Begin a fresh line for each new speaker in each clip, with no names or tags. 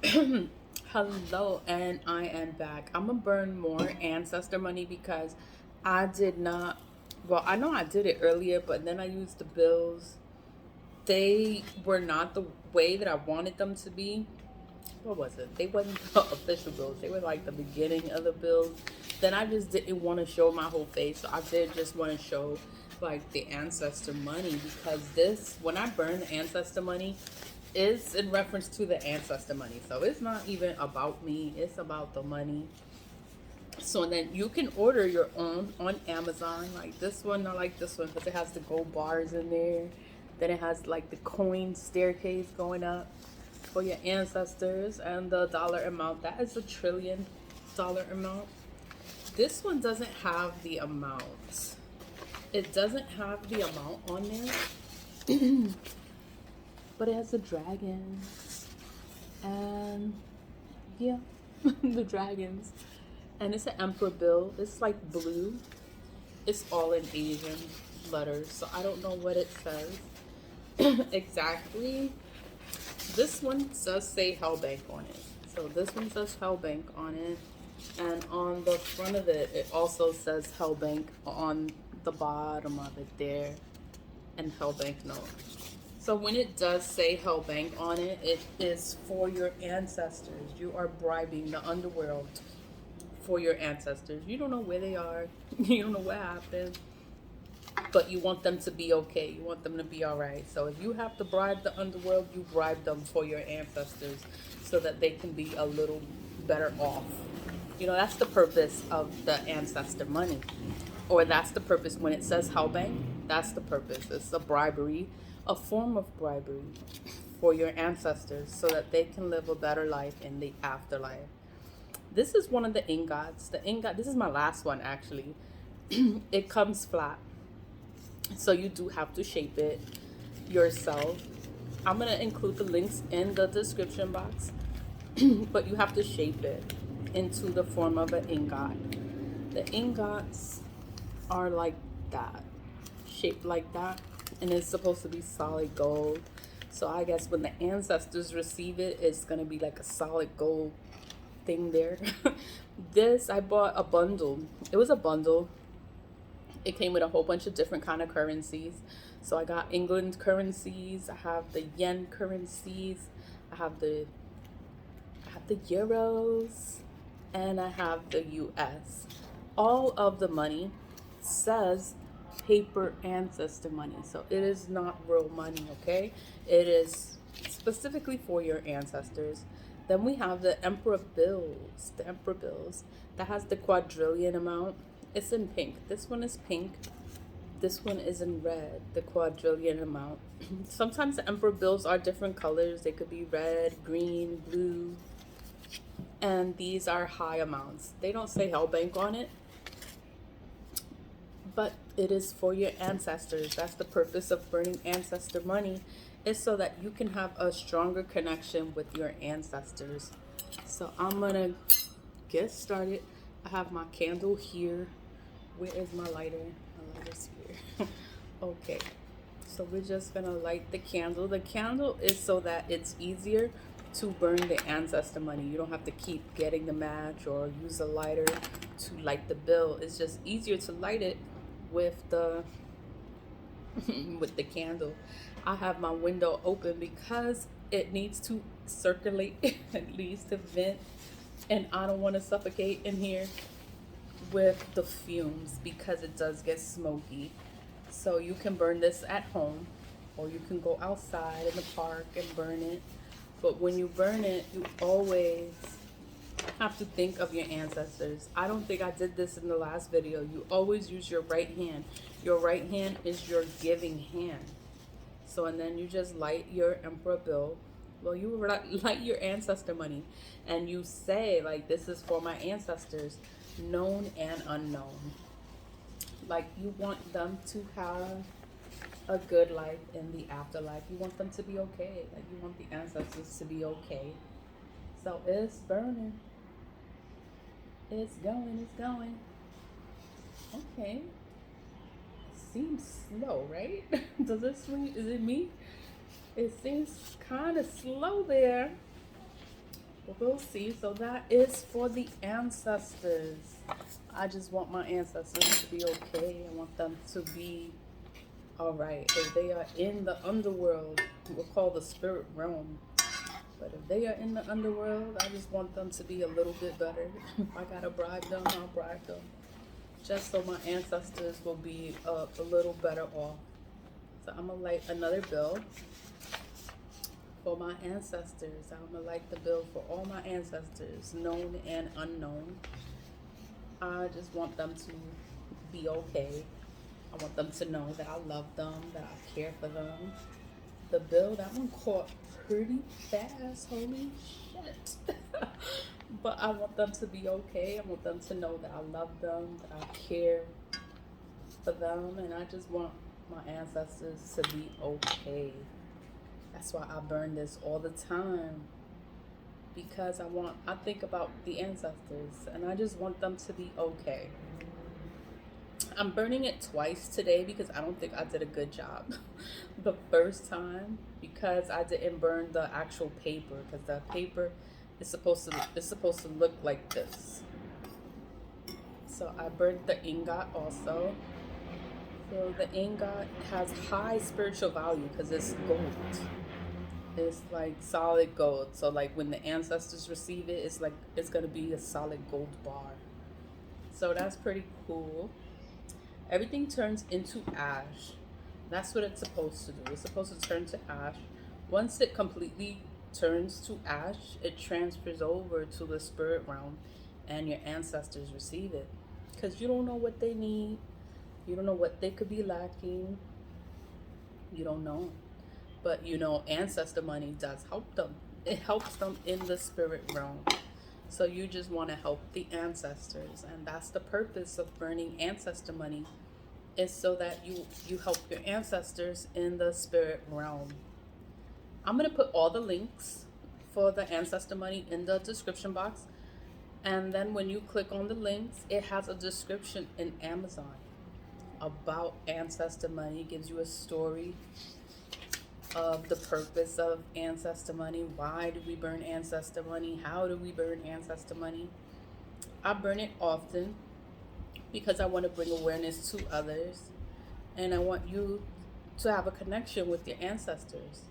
Hello, and I am back. I'm gonna burn more ancestor money because I did not. Well, I know I did it earlier, but then I used the bills. They were not the way that I wanted them to be. What was it? They wasn't the official bills. They were like the beginning of the bills. Then I just didn't want to show my whole face. So I did just want to show like the ancestor money because this, when I burn the ancestor money, is in reference to the ancestor money. So it's not even about me. It's about the money. So then you can order your own on Amazon. Like this one, I like this one because it has the gold bars in there. Then it has like the coin staircase going up for your ancestors and the dollar amount. That is $1 trillion amount. This one doesn't have the amount. It doesn't have the amount on there, but it has the dragons and yeah, the dragons. And it's an emperor bill. It's like blue. It's all in Asian letters, so I don't know what it says exactly. This one does say Hellbank on it. So this one says Hellbank on it. And on the front of it, it also says Hellbank on the bottom of it there. And Hellbank note. So when it does say Hellbank on it, it is for your ancestors. You are bribing the underworld for your ancestors. You don't know where they are. You don't know what happened. But you want them to be okay. You want them to be all right. So if you have to bribe the underworld, you bribe them for your ancestors so that they can be a little better off. You know, that's the purpose of the ancestor money. Or that's the purpose when it says Hellbank. That's the purpose. It's a bribery, a form of bribery for your ancestors so that they can live a better life in the afterlife. This is one of the ingots. The ingot, this is my last one actually. It comes flat. So you do have to shape it yourself. I'm going to include the links in the description box, but you have to shape it into the form of an ingot. The ingots are like that, shaped like that, and it's supposed to be solid gold. So I guess when the ancestors receive it, it's going to be like a solid gold thing there. This, I bought a bundle. It was a bundle. It came with a whole bunch of different kind of currencies. So I got England currencies, I have the yen currencies, I have the euros, and I have the US. All of the money says paper ancestor money. So it is not real money, okay? It is specifically for your ancestors. Then we have the emperor bills. The emperor bills that has the quadrillion amount. It's in pink. This one is pink. This one is in red, the quadrillion amount. Sometimes the emperor bills are different colors. They could be red, green, blue. And these are high amounts. They don't say Hellbank on it, but it is for your ancestors. That's the purpose of burning ancestor money, is so that you can have a stronger connection with your ancestors. So I'm gonna get started. I have my candle here. Where is my lighter? My lighter's here. Okay, so we're just gonna light the candle. The candle is so that it's easier to burn the ancestor money. You don't have to keep getting the match or use a lighter to light the bill. It's just easier to light it with the with the candle. I have my window open because it needs to circulate. It needs to vent, and I don't want to suffocate in here with the fumes because it does get smoky. So you can burn this at home, or you can go outside in the park and burn it. But when you burn it, you always have to think of your ancestors. I don't think I did this in the last video. You always use your right hand. Your right hand is your giving hand. So, and then you just light your emperor bill. Well, you light your ancestor money, and you say, like, this is for my ancestors, known and unknown. Like, you want them to have a good life in the afterlife. You want them to be okay. Like, you want the ancestors to be okay. So it's burning. It's going, it's going. Okay. Seems slow, right? Does it swing? Is it me? It seems kind of slow there. we'll see. So that is for the ancestors. I just want my ancestors to be okay. I want them to be all right. If they are in the underworld, we'll call the spirit realm. But if they are in the underworld, I just want them to be a little bit better. If I gotta bribe them, I'll bribe them. Just so my ancestors will be a little better off. So I'm gonna light another bill for my ancestors. I'm gonna light the bill for all my ancestors, known and unknown. I just want them to be okay. I want them to know that I love them, that I care for them. The bill, that one caught pretty fast, holy shit. But I want them to be okay. I want them to know that I love them, that I care for them, and I just want my ancestors to be okay. That's why I burn this all the time, because I think about the ancestors and I just want them to be okay. I'm burning it twice today because I don't think I did a good job the first time, because I didn't burn the actual paper, because the paper is supposed to look like this. So I burnt the ingot also. So the ingot has high spiritual value because it's gold. It's like solid gold. So like when the ancestors receive it, it's gonna be a solid gold bar. So that's pretty cool. Everything turns into ash. That's what it's supposed to do. It's supposed to turn to ash. Once it completely turns to ash, it transfers over to the spirit realm and your ancestors receive it. Because you don't know what they need. You don't know what they could be lacking. You don't know. But you know, ancestor money does help them. It helps them in the spirit realm. So you just want to help the ancestors. And that's the purpose of burning ancestor money, is so that you help your ancestors in the spirit realm. I'm going to put all the links for the ancestor money in the description box. And then when you click on the links, it has a description in Amazon about ancestor money. It gives you a story of the purpose of ancestor money. Why do we burn ancestor money? How do we burn ancestor money? I burn it often because I want to bring awareness to others, and I want you to have a connection with your ancestors.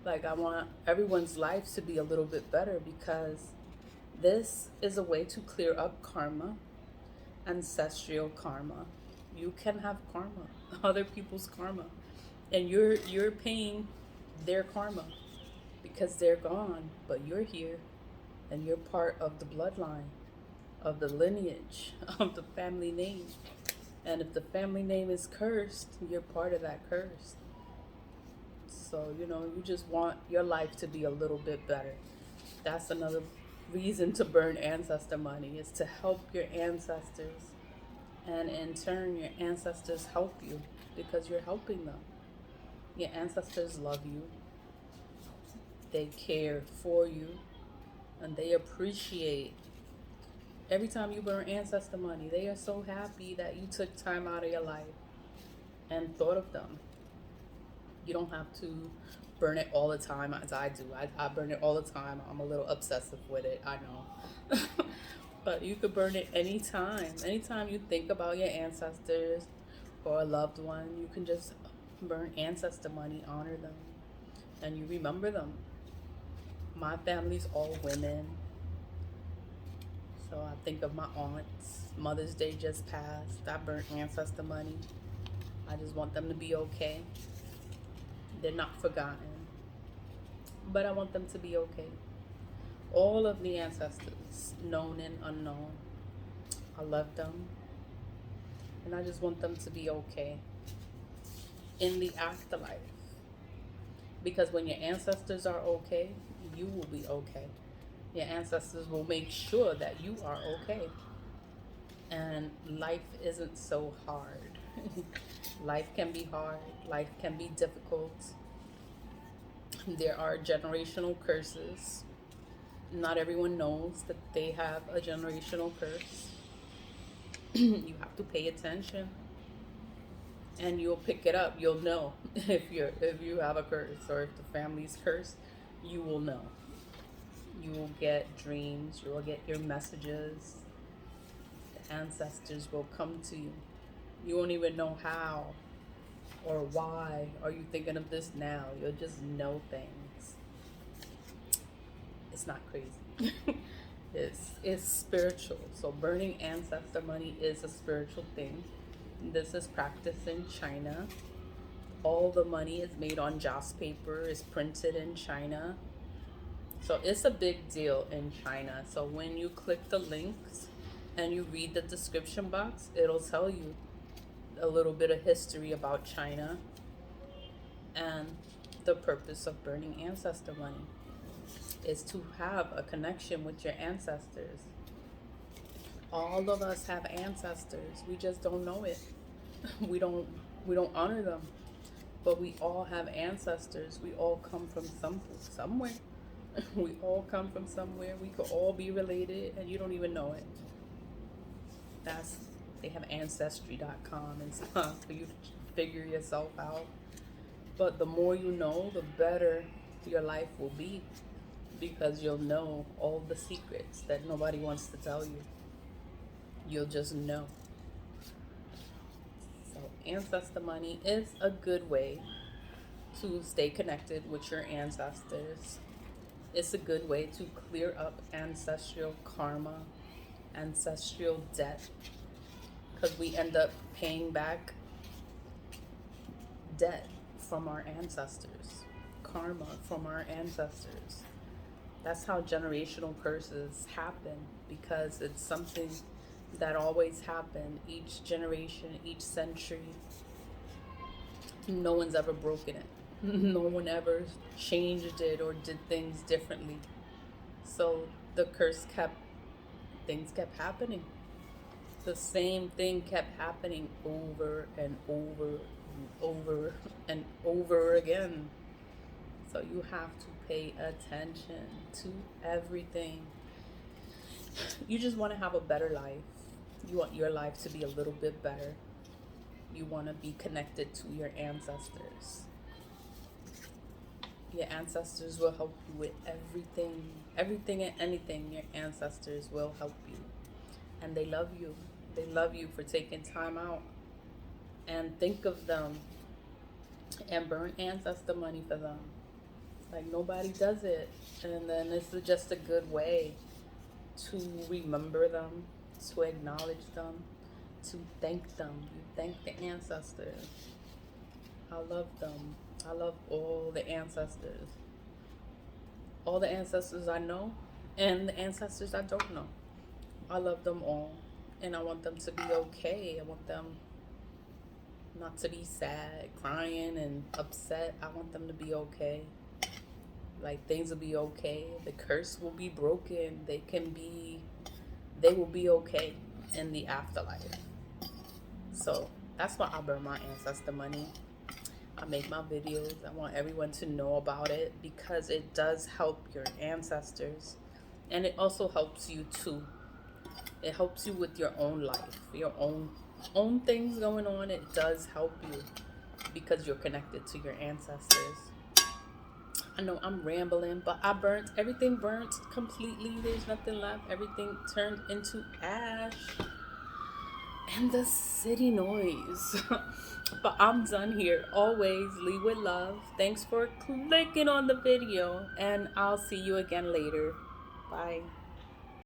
Like, I want everyone's life to be a little bit better, because this is a way to clear up karma, ancestral karma. You can have karma, other people's karma, and you're paying their karma because they're gone, but you're here and you're part of the bloodline, of the lineage, of the family name. And if the family name is cursed, you're part of that curse. So, you know, you just want your life to be a little bit better. That's another reason to burn ancestor money, is to help your ancestors. And in turn, your ancestors help you because you're helping them. Your ancestors love you. They care for you. And they appreciate every time you burn ancestor money. They are so happy that you took time out of your life and thought of them. You don't have to burn it all the time as I do. I burn it all the time. I'm a little obsessive with it, I know. But you could burn it anytime. Anytime you think about your ancestors or a loved one, you can just burn ancestor money, honor them, and you remember them. My family's all women. So I think of my aunts. Mother's Day just passed. I burnt ancestor money. I just want them to be okay. They're not forgotten. But I want them to be okay. All of the ancestors, known and unknown. I love them. And I just want them to be okay in the afterlife. Because when your ancestors are okay, you will be okay. Your ancestors will make sure that you are okay. And life isn't so hard. Life can be hard. Life can be difficult. There are generational curses. Not everyone knows that they have a generational curse. You have to pay attention, and you'll pick it up. You'll know if you have a curse, or if the family's cursed. You will know. You will will get dreams, you will get your messages. The ancestors will come to you. You won't even know how or why are you thinking of this now. You'll just know things. It's not crazy. It's spiritual. So burning ancestor money is a spiritual thing. This is practiced in China. All the money is made on joss paper, is printed in China. So it's a big deal in China. So when you click the links and you read the description box, it'll tell you a little bit of history about China and the purpose of burning ancestor money is to have a connection with your ancestors. All of us have ancestors. We just don't know it. We don't honor them. But we all have ancestors. We all come from somewhere. We all come from somewhere. We could all be related and you don't even know it. They have ancestry.com and stuff for you to figure yourself out. But the more you know, the better your life will be, because you'll know all the secrets that nobody wants to tell you. You'll just know. So ancestor money is a good way to stay connected with your ancestors. It's a good way to clear up ancestral karma, ancestral debt, because we end up paying back debt from our ancestors, karma from our ancestors. That's how generational curses happen, because it's something that always happened each generation, each century. No one's ever broken it. No one ever changed it or did things differently. So things kept happening. The same thing kept happening over and over and over and over again. So you have to pay attention to everything. You just want to have a better life. You want your life to be a little bit better. You want to be connected to your ancestors. Your ancestors will help you with everything and anything. Your ancestors will help you. And they love you. They love you for taking time out and think of them and burn ancestor money for them. Like nobody does it. And then this is just a good way to remember them, to acknowledge them, to thank them. You thank the ancestors. I love them. I love all the ancestors. All the ancestors I know and the ancestors I don't know. I love them all. And I want them to be okay. I want them not to be sad, crying, and upset. I want them to be okay. Like things will be okay. The curse will be broken. They will be okay in the afterlife. So that's why I burn my ancestor money. I make my videos. I want everyone to know about it because it does help your ancestors. And it also helps you too. It helps you with your own life, your own things going on. It does help you because you're connected to your ancestors. I know I'm rambling, but everything burnt completely. There's nothing left. Everything turned into ash and the city noise. But I'm done here. Always lead with love. Thanks for clicking on the video, and I'll see you again later. Bye.